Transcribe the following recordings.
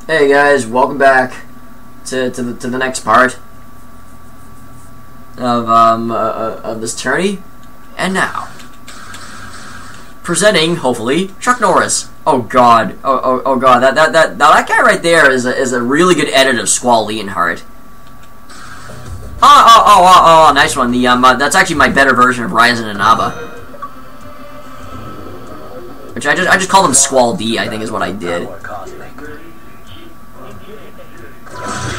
Hey guys, welcome back to the next part of this tourney, and now presenting hopefully Chuck Norris. Oh god, oh god, that guy right there is a really good edit of Squall Leonhardt. Oh, nice one. The that's actually my better version of Ryzen and Abba, which I just called him Squall D, I think is what I did.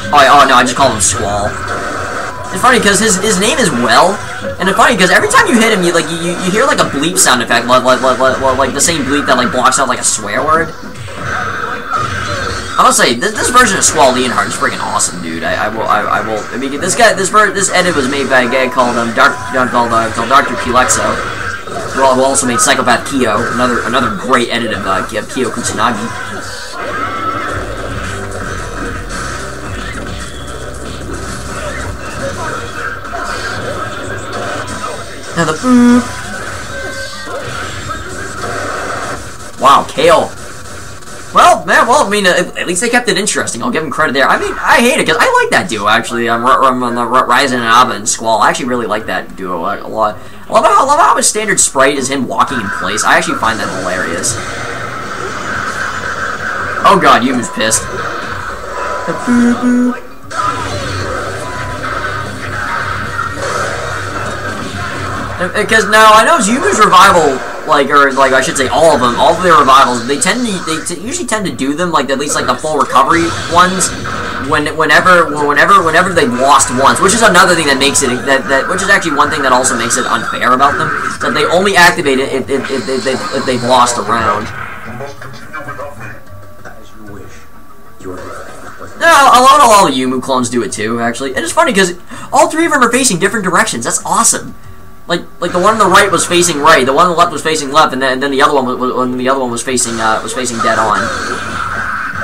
Oh no, I just call him Squall. It's funny because his name is Well, and it's funny because every time you hit him, you hear like a bleep sound effect, like the same bleep that like blocks out like a swear word. I must say this version of Squall Leonhardt is freaking awesome, dude. I mean, this edit was made by a guy called Dr. Kulexo, who also made Psychopath Kyo, another great edit of Kyo Kusanagi. Now the boop. Wow, Kale. Well, man, I mean, at least they kept it interesting. I'll give them credit there. I mean, I hate it because I like that duo actually. I'm on the Ryzen and Abba and Squall. I actually really like that duo a lot. I love how his standard sprite is him walking in place. I actually find that hilarious. Oh god, Yumu's pissed. The boop boop. Because now I know Yumu's revival, or I should say all of their revivals, they usually tend to do them at least the full recovery ones whenever they've lost once, which is another thing that makes it which is actually one thing that also makes it unfair about them, that they only activate it if they've lost a round. No, a lot of the Youmu clones do it too, actually, and it's funny because all three of them are facing different directions. That's awesome. Like the one on the right was facing right, the one on the left was facing left, and then the other one was facing dead on.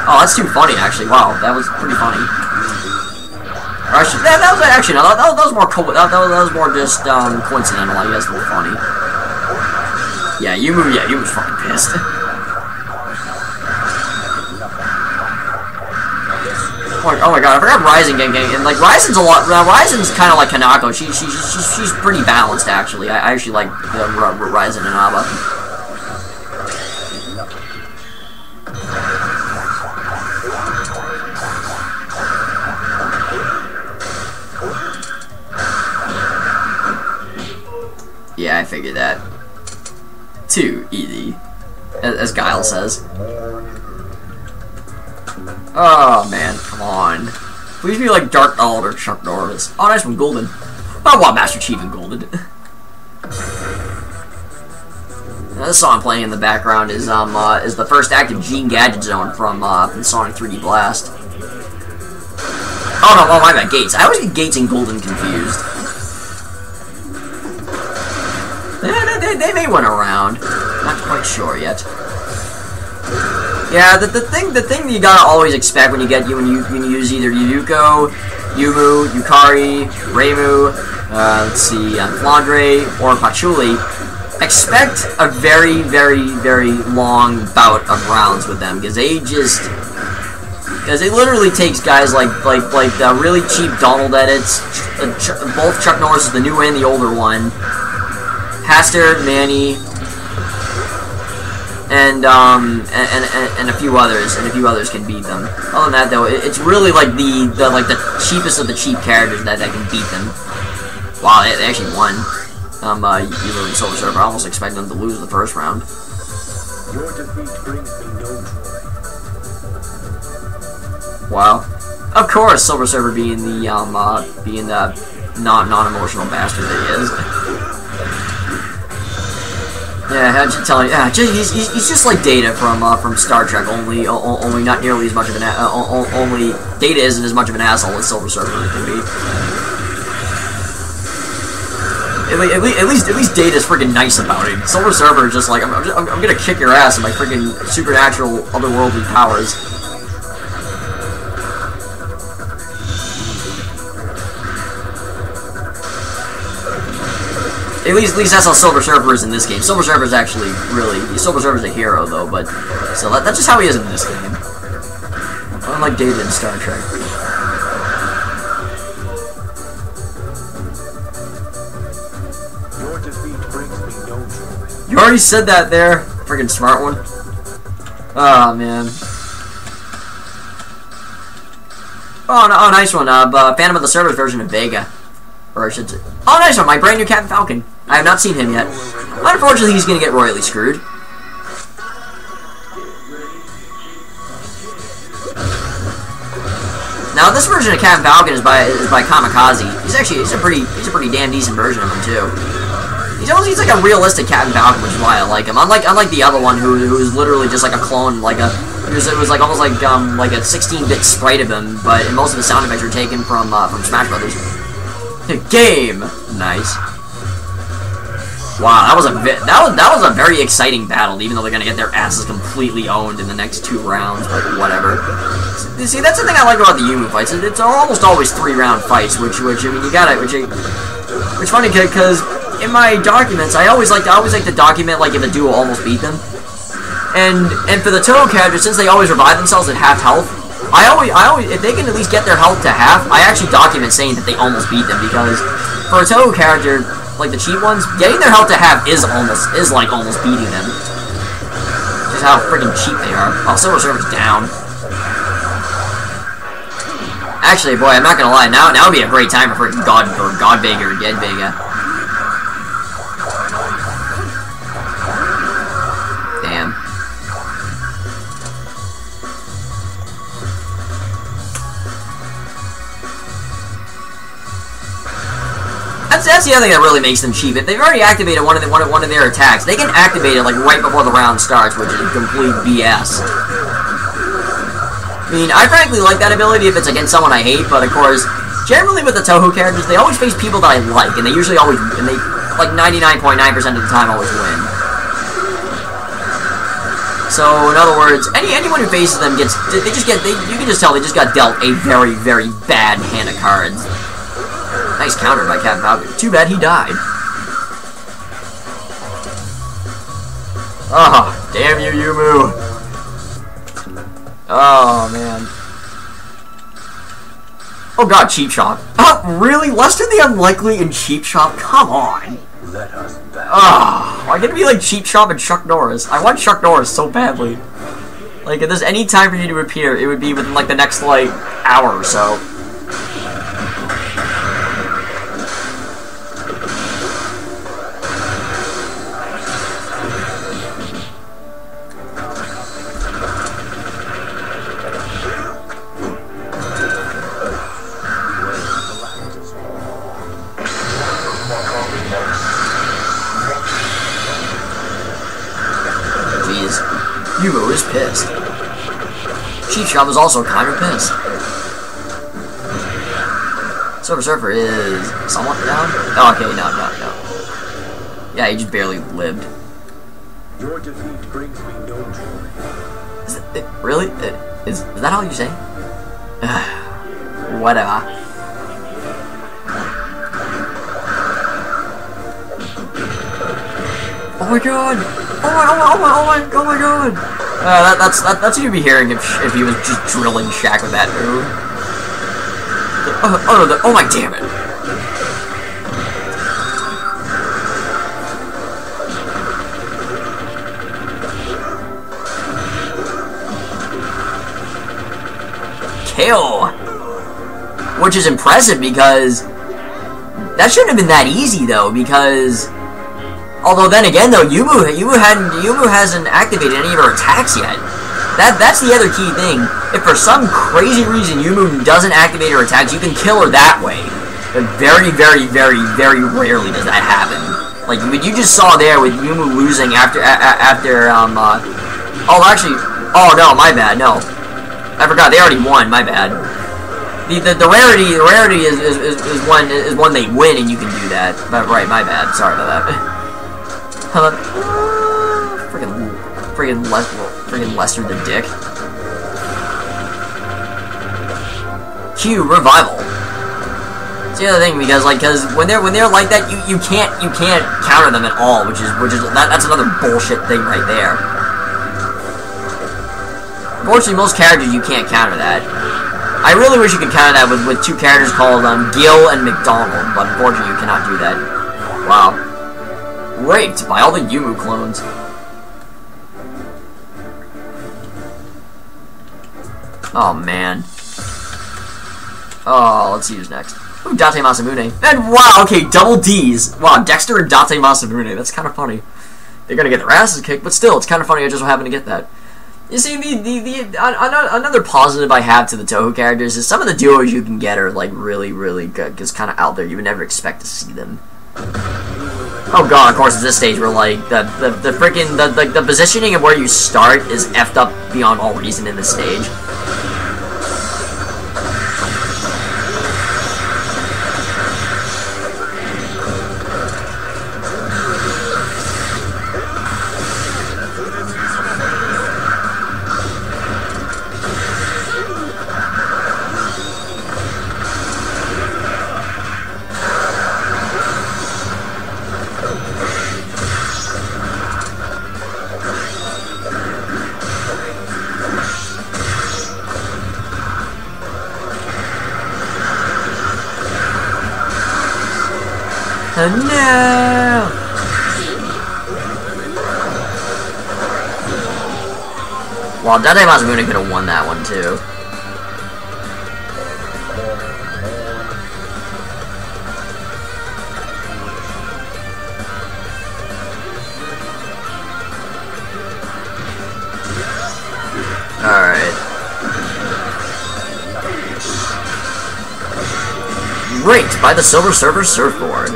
Oh, that's too funny, actually. Wow, that was pretty funny. That was more just coincidental, I guess, than funny. Yeah, Yumu's fucking pissed. Oh my god, I forgot Ryzen gang, and Ryzen's Ryzen's kind of like Kanako. She's pretty balanced actually. I actually like Ryzen and Abba. Yeah, I figured that. Too easy, as Guile says. Oh man, come on. Please be like Dark Owl or Chuck Norris. Oh, nice one, Golden. I want Master Chief and Golden. Now, this song playing in the background is the first active Gene Gadget Zone from Sonic 3D Blast. Oh no, my bad, Gates. I always get Gates and Golden confused. They may win a round. Not quite sure yet. Yeah, the thing you gotta always expect when you use either Yuko, Youmu, Yukari, Reimu, let's see, Flandre, or Patchouli, expect a very, very, very long bout of rounds with them, because it literally takes guys like the really cheap Donald edits, both Chuck Norris, the new and the older one, Haster, Manny, and a few others, can beat them. Other than that, though, it's really the cheapest of the cheap characters that can beat them. Wow, they actually won. Youmu and Silver Surfer. I almost expect them to lose the first round. Your defeat brings me no joy. Wow. Of course, Silver Surfer being the non-emotional bastard that he is. Yeah, I should tell you. Yeah, he's just like Data from Star Trek. Only not nearly as much of an only Data isn't as much of an asshole as Silver Surfer can be. At least Data's freaking nice about it. Silver Surfer is just like I'm gonna kick your ass with my freaking supernatural otherworldly powers. At least that's how Silver Surfer is in this game. Silver Surfer is actually Silver Surfer's a hero though, but so that's just how he is in this game. Unlike David in Star Trek. Your defeat brings me no joy. You already said that there. Freaking smart one. Oh, man. Oh, no, oh, nice one. Phantom of the Service version of Vega. Or I should say... Oh, nice one. My brand new Captain Falcon. I have not seen him yet. Unfortunately, he's going to get royally screwed. Now, this version of Captain Falcon is by Kamikaze. He's a pretty damn decent version of him too. He's like a realistic Captain Falcon, which is why I like him. Unlike the other one who was literally just like a clone, it was like almost like a 16-bit sprite of him, but most of the sound effects were taken from Smash Brothers. The game, nice. Wow, that was a very exciting battle, even though they're gonna get their asses completely owned in the next 2 rounds, but whatever. See, that's the thing I like about the Youmu fights. It's almost always 3-round fights, which I mean, you gotta, which funny because in my documents, I always like to document like if a duo almost beat them, and for the Toho characters, since they always revive themselves at half health, I always if they can at least get their health to half, I actually document saying that they almost beat them, because for a Toho character, like the cheap ones, getting their health to half is like almost beating them. Just how freaking cheap they are. Oh, Silver Surfer's down. Actually, boy, I'm not gonna lie. Now would be a great time for freaking God Vega or Dead Vega. Damn. That's the other thing that really makes them cheap. If they've already activated one of their attacks, they can activate it like right before the round starts, which is complete BS. I mean, I frankly like that ability if it's against someone I hate, but of course, generally with the Toho characters, they always face people that I like, and they usually always, and they like 99.9% of the time always win. So in other words, anyone who faces them you can just tell they just got dealt a very, very bad hand of cards. Nice counter by Captain Falcon. Too bad he died. Oh, damn you, Youmu. Oh, man. Oh, God, Cheap Shop. Really? Lester the Unlikely in Cheap Shop? Come on. Let us back. Oh, why can't it be like Cheap Shop and Chuck Norris? I want Chuck Norris so badly. Like, if there's any time for you to appear, it would be within, like, the next, like, hour or so. Youmu is pissed. Cheap Shop is also kind of pissed. Silver Surfer is somewhat down. Oh, okay, no. Yeah, he just barely lived. Your defeat brings me no joy. Is it really? Is that all you say? Whatever. Oh my god! Oh my god! That's what you'd be hearing if he was just drilling Shaq with that move. Oh my damn it! Kill! Which is impressive because that shouldn't have been that easy though, because although then again though, Youmu hasn't activated any of her attacks yet. That's the other key thing. If for some crazy reason Youmu doesn't activate her attacks, you can kill her that way. But very, very, very, very rarely does that happen. Like what you just saw there with Youmu losing after oh no, my bad, no. I forgot, they already won, my bad. The rarity is when they win and you can do that. But right, my bad, sorry about that. Friggin' Lester the dick. Q revival. It's the other thing because when they're like that, you can't counter them at all, which is that's another bullshit thing right there. Unfortunately, most characters you can't counter that. I really wish you could counter that with two characters called Gil and McDonald, but unfortunately you cannot do that. Wow. Raped by all the Youmu clones. Oh man. Oh, let's see who's next. Ooh, Date Masamune. And wow, okay, double D's. Wow, Dexter and Date Masamune. That's kind of funny. They're gonna get their asses kicked, but still, it's kind of funny I just happened to get that. You see, another positive I have to the Toho characters is some of the duos you can get are, like, really, really good. Just kind of out there. You would never expect to see them. Oh god, of course, at this stage, we're like, the freaking, the positioning of where you start is effed up beyond all reason in this stage. No! Well, Date Masamune could have won that one too. Alright. Raked by the Silver Surfer surfboard.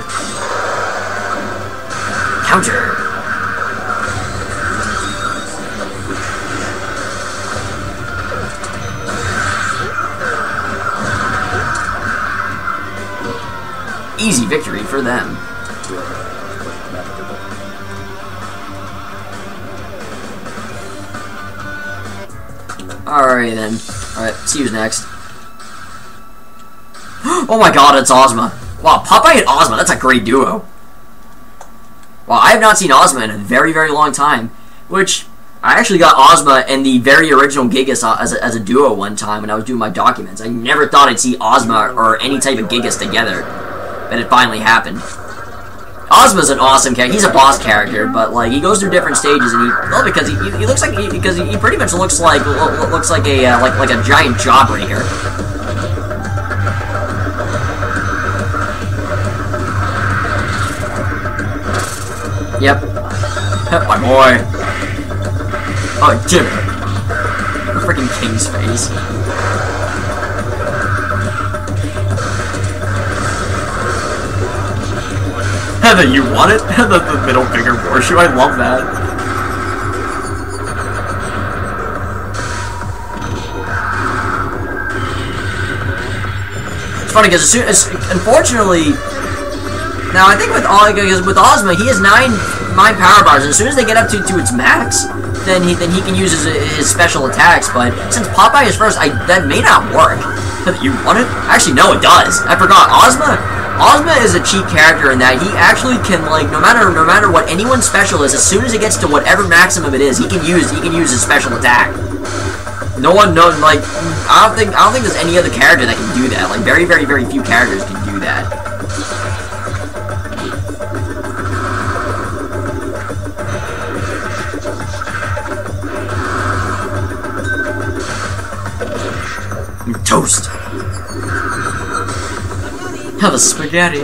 Counter. Easy victory for them. Alright then. Alright, see who's next. Oh my god, it's Osma. Wow, Popeye and Osma, that's a great duo. Wow, I have not seen Osma in a very, very long time. Which, I actually got Osma and the very original Gigas as a duo one time when I was doing my documents. I never thought I'd see Osma or any type of Gigas together. But it finally happened. Osma's an awesome character. He's a boss character, but like he goes through different stages, and because he looks like he pretty much looks like a like a giant jawbreaker. Yep. My boy. Oh, Jimmy. The freaking king's face. Heather, you want it? the middle finger horseshoe. I love that. It's funny because unfortunately. Now, I think with Osma, he has 9 power bars, and as soon as they get up to its max, then he can use his special attacks, but since Popeye is first, that may not work. You want it? Actually, no, it does. I forgot. Osma is a cheap character in that he actually can, like, no matter what anyone's special is, as soon as it gets to whatever maximum it is, he can use his special attack. No one knows, like, I don't think there's any other character that can do that. Like, very, very, very few characters can do that. Toast. Have a spaghetti.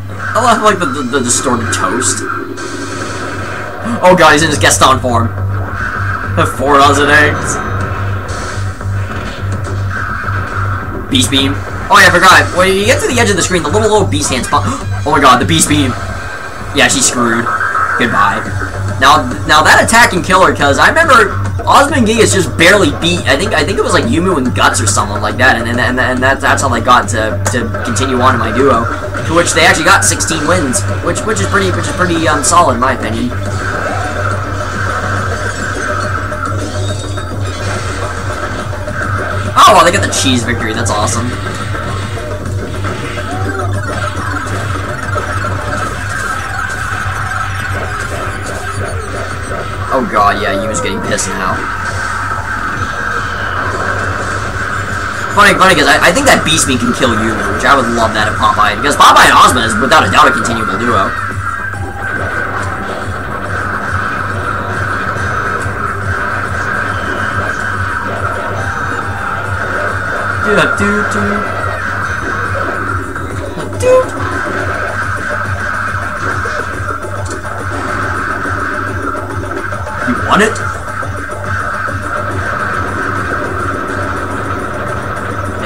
I love like the distorted toast. Oh god, he's in his Gaston form. Have 4 dozen eggs. Beast beam. Oh yeah, I forgot. When you get to the edge of the screen, the little beast hands pop. Oh my god, the beast beam. Yeah, she's screwed. Goodbye. Now that attack can kill her, because I remember Osma and Gigas just barely beat. I think it was like Youmu and Guts or something like that, and that's how they got to continue on in my duo, to which they actually got 16 wins, which is pretty solid in my opinion. Oh wow, they got the cheese victory. That's awesome. Oh god, yeah, Yu's getting pissed now. Funny, because I think that Beast Beam can kill Youmu, which I would love that at Popeye, because Popeye and Osma is without a doubt a continuable duo. Yeah, dude. You want it?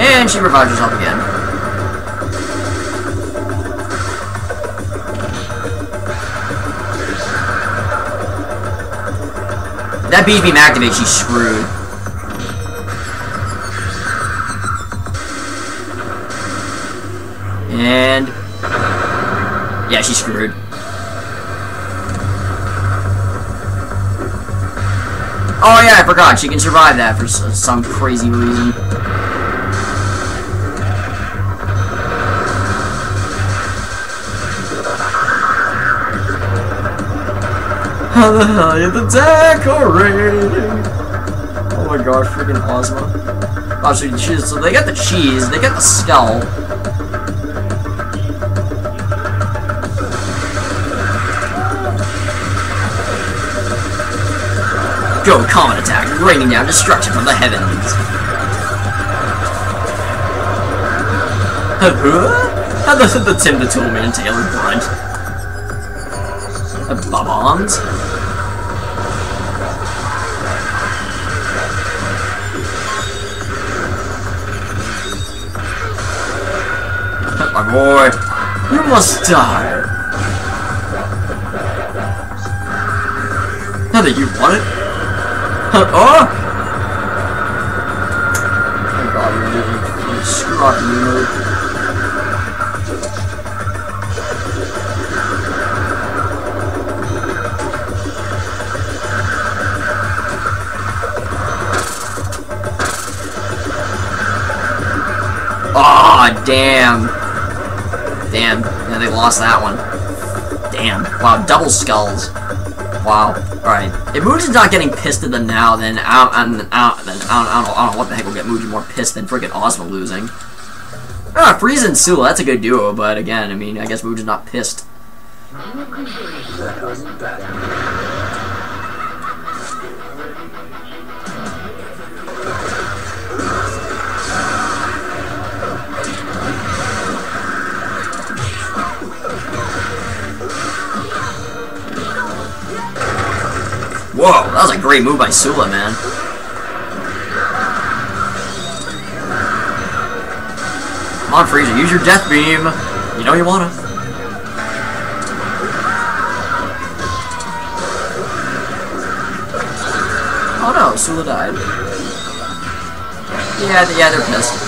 And she revives herself again. That Beast Beam activates, she's screwed. And yeah, she's screwed. Oh yeah, I forgot. She can survive that for some crazy reason. How the hell are you decorating? Oh my gosh, freaking Osma. Oh, so they got the cheese, they got the skull. Go, comet attack, raining down destruction from the heavens. How the Tim the Toolman Taylor grunt? Bombs? My boy, you must die. Now that you want it? Oh! Oh god, you screw up, Youmu. Aw, damn. Damn. Yeah, they lost that one. Damn. Wow, double skulls. Wow. Alright. If Mugen's not getting pissed at them now, then I don't know what the heck will get Mugen more pissed than freaking Osma losing. Ah, Frieza and Sula, that's a good duo, but again, I mean, I guess Mugen's not pissed. Whoa, that was a great move by Sula, man. Come on, Frieza, use your death beam. You know you wanna. Oh no, Sula died. Yeah, they're pissed.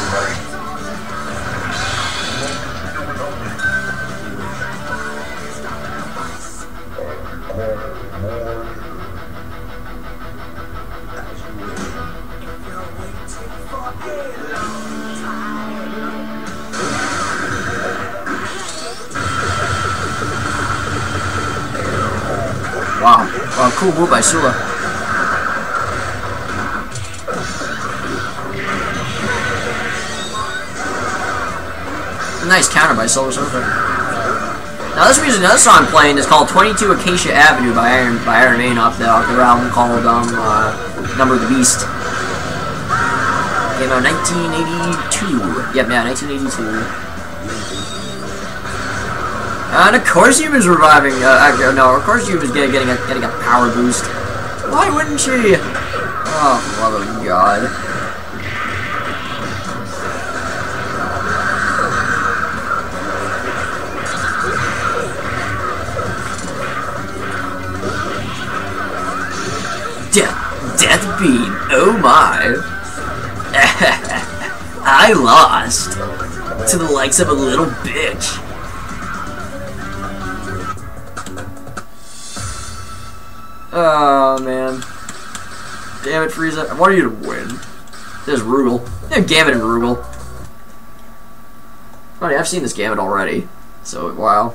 Wow, cool move by Sula. Nice counter by Silver Surfer. Now this music, another song playing is called 22 Acacia Avenue by Iron Maiden off their album called Number of the Beast. Came out 1982. Yep, yeah, 1982. And of course Youmu was reviving, no, of course Youmu was getting a power boost. Why wouldn't she? Oh, love of God. Death beam, oh my. I lost to the likes of a little bitch. Oh man. Damn it, Frieza. I wanted you to win. There's Rugal. Yeah, Gambit and Rugal. Funny, I've seen this Gambit already. So, wow.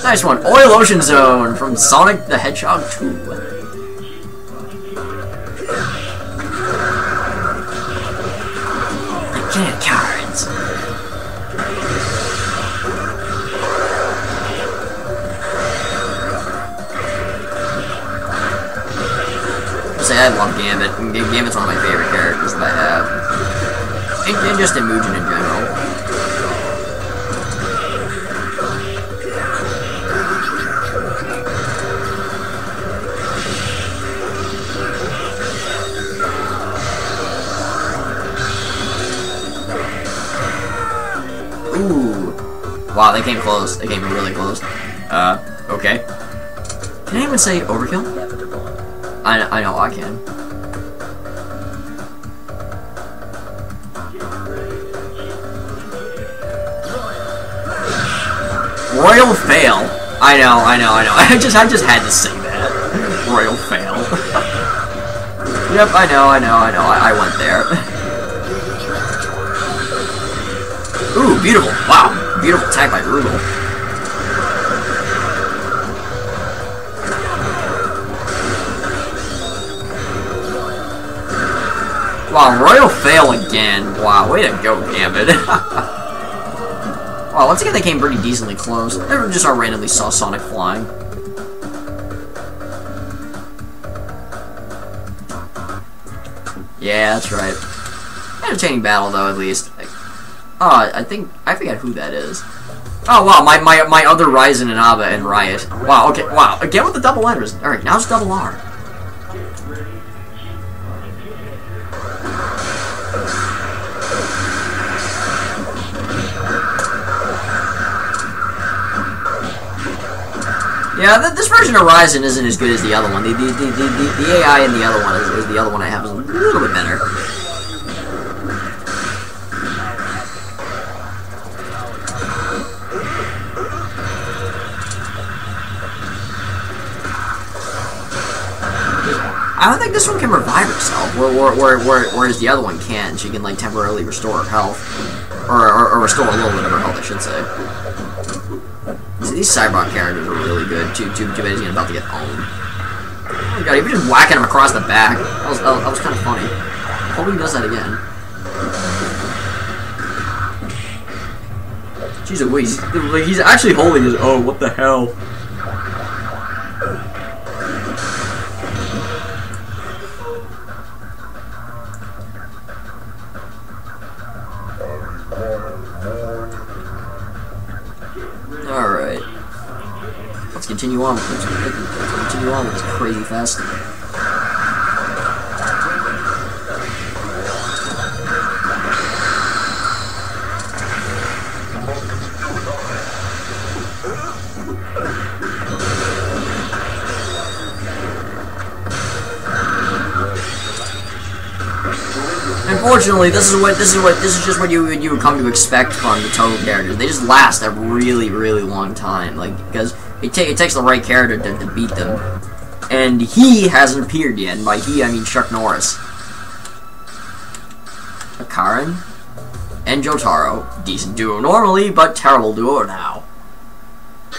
Nice one. Oil Ocean Zone from Sonic the Hedgehog 2. 10 cards. Say I love Gambit. Gambit's one of my favorite characters that I have. And just in Mugen in general. Ooh. Wow, they came close. They came really close. Okay. Can anyone say overkill? I know I can. Royal fail. I know. I just had to say that. Royal fail. Yep, I know. I went there. Ooh, beautiful. Wow. Beautiful attack by Rugal. Wow, Royal fail again. Wow, way to go, Gambit. Wow, once again they came pretty decently close. Never just randomly saw Sonic flying. Yeah, that's right. Entertaining battle though, at least. I forget who that is. Oh wow, my other Ryzen and Ava and Riot. Wow, okay, wow. Again with the double letters. Alright, now it's double R. Yeah, this version of Ryzen isn't as good as the other one. The AI in the other one is the other one I have is a little bit better. I don't think this one can revive herself, whereas the other one can. She can like temporarily restore her health, or restore a little bit of her health, I should say. These Cyborg characters are really good. Too bad he's about to get owned. Oh my god, even just whacking him across the back. That was kind of funny. I hope he does that again. Jeez, he's actually holding his. Oh, what the hell? Alright. Let's continue on. Let's continue on with this crazy fest. Unfortunately, this is just what you would come to expect from the Toho characters. They just last a really long time, like because it takes the right character to beat them, and he hasn't appeared yet. And by he, I mean Chuck Norris, Karen, and Jotaro. Decent duo normally, but terrible duo now. It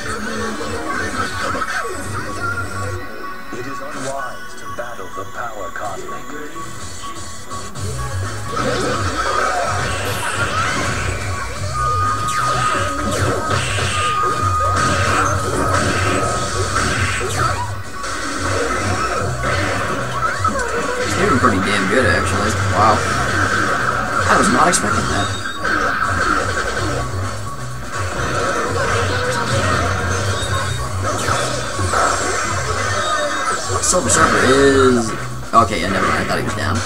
is unwise to battle the power cosmic. It's doing pretty damn good, actually. Wow. I was not expecting that. Silver Surfer is... Okay, yeah, never mind. I thought he was down.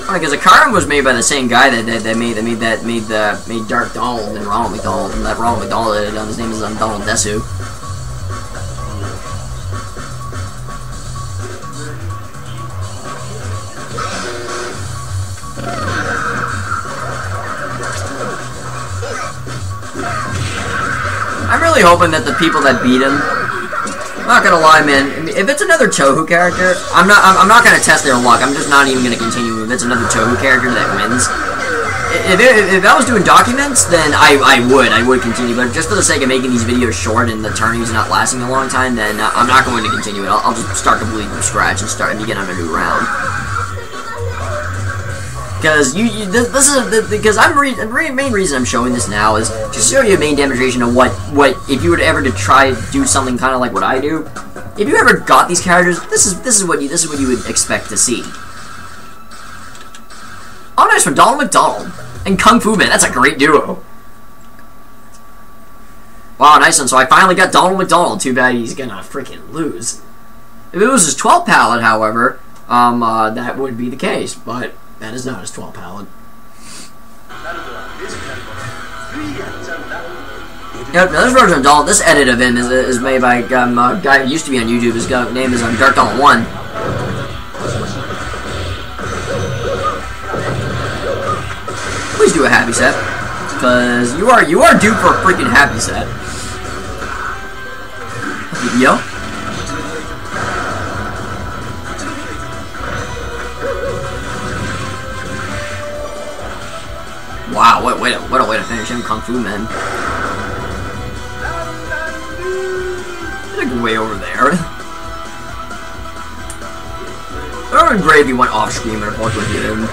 Because Akaran was made by the same guy that made Dark Donald and Ronald McDonald, and that Ronald McDonald, his name is Donald Desu. I'm really hoping that the people that beat him, I'm not gonna lie, man. If it's another Toho character, I'm not gonna test their luck. I'm just not even gonna continue if it's another Toho character that wins. If I was doing documents, then I would continue, but just for the sake of making these videos short and the turnings not lasting a long time, then I'm not going to continue it. I'll just start completely from scratch and begin on a new round. Because the main reason I'm showing this now is to show you a main demonstration of what if you were ever to try to do something kind of like what I do. If you ever got these characters, this is what you would expect to see. Oh, nice from Donald McDonald and Kung Fu Man. That's a great duo. Wow, nice one. So I finally got Donald McDonald. Too bad he's gonna freaking lose. If it was his 12th palette, however, that would be the case. But that is not his 12th palette. Yep, now this version of Donald, this edit of him is made by a guy who used to be on YouTube. His name is Dark Donald 1. Please do a happy set, because you are due for a freaking happy set. Yo. Wow, what a way to finish him, Kung Fu Man. He's like way over there. It would have been great if he went off screen and Hulk would get him.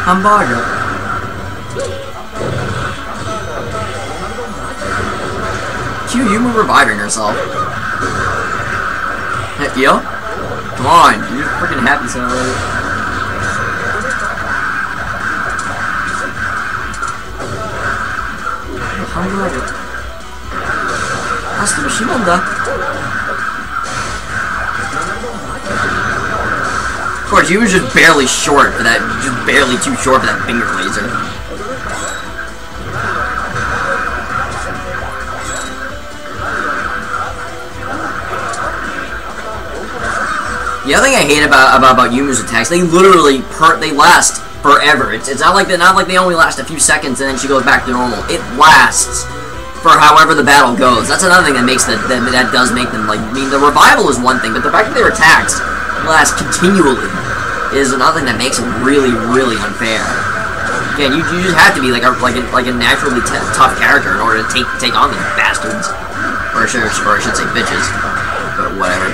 Hamburger. Cute Youmu reviving herself. Hey, yo? Come on, you're freaking happy so already. Hamburger. That's the machine on that. Of course, you was just barely short for that, just barely too short for that finger laser. The other thing I hate about Yumu's attacks, they literally they last forever. It's not like they only last a few seconds and then she goes back to normal. It lasts for however the battle goes. That's another thing that makes that does make them like. I mean, the revival is one thing, but the fact that their attacks last continually is another thing that makes it really, really unfair. Again, you just have to be like a naturally tough character in order to take on these bastards, or I should say bitches. But whatever.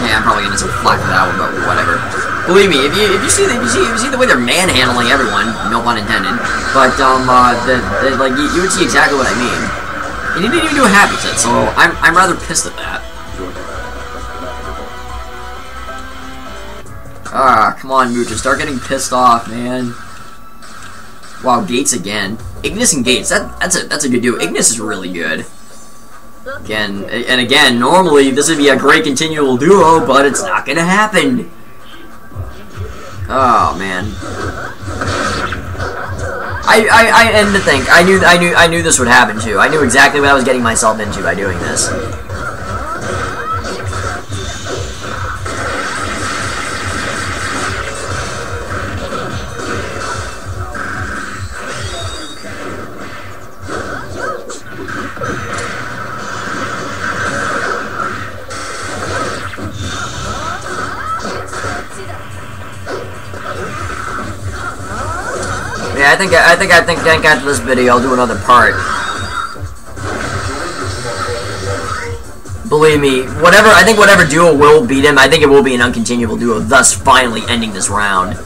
Yeah, I'm probably getting some flack for that one, but whatever. Believe me, if you see the way they're manhandling everyone, no pun intended. But like you would see exactly what I mean. And you didn't even do a happy set, so I'm rather pissed at that. Ah, come on, Mugen, start getting pissed off, man. Wow, Gates again. Ignis and Gates, that's a good duo. Ignis is really good. Again, normally this would be a great continual duo, but it's not gonna happen. Oh man. I end to think I knew this would happen too. I knew exactly what I was getting myself into by doing this. Yeah, I think after this video I'll do another part. Believe me, I think whatever duo will beat him, I think it will be an uncontinuable duo, thus finally ending this round.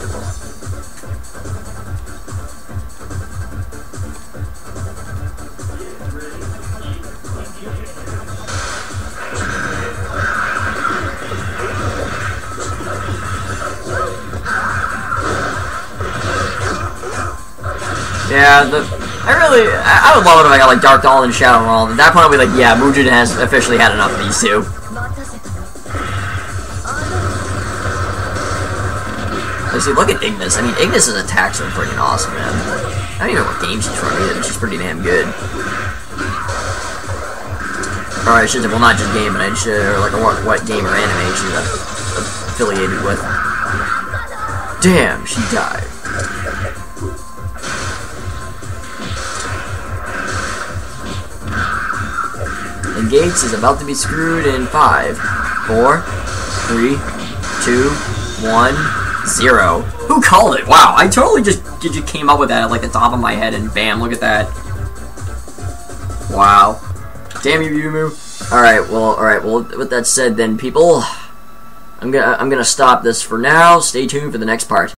Yeah, I would love it if I got like Dark Dawn and Shadow Realm. At that point I'll be like, yeah, Mugen has officially had enough of these two. Let's see, look at Ignis. I mean, Ignis' attacks are freaking awesome, man. I don't even know what game she's from either, but she's pretty damn good. Or I should say, well, not just game, but I should, or like what game or anime she's affiliated with. Damn, she died. And Gates is about to be screwed in 5, 4, 3, 2, 1, 0. Who called it? Wow, I totally just came up with that at like the top of my head, and bam, look at that. Wow. Damn you, Youmu. Alright, well, with that said then, people, I'm gonna stop this for now. Stay tuned for the next part.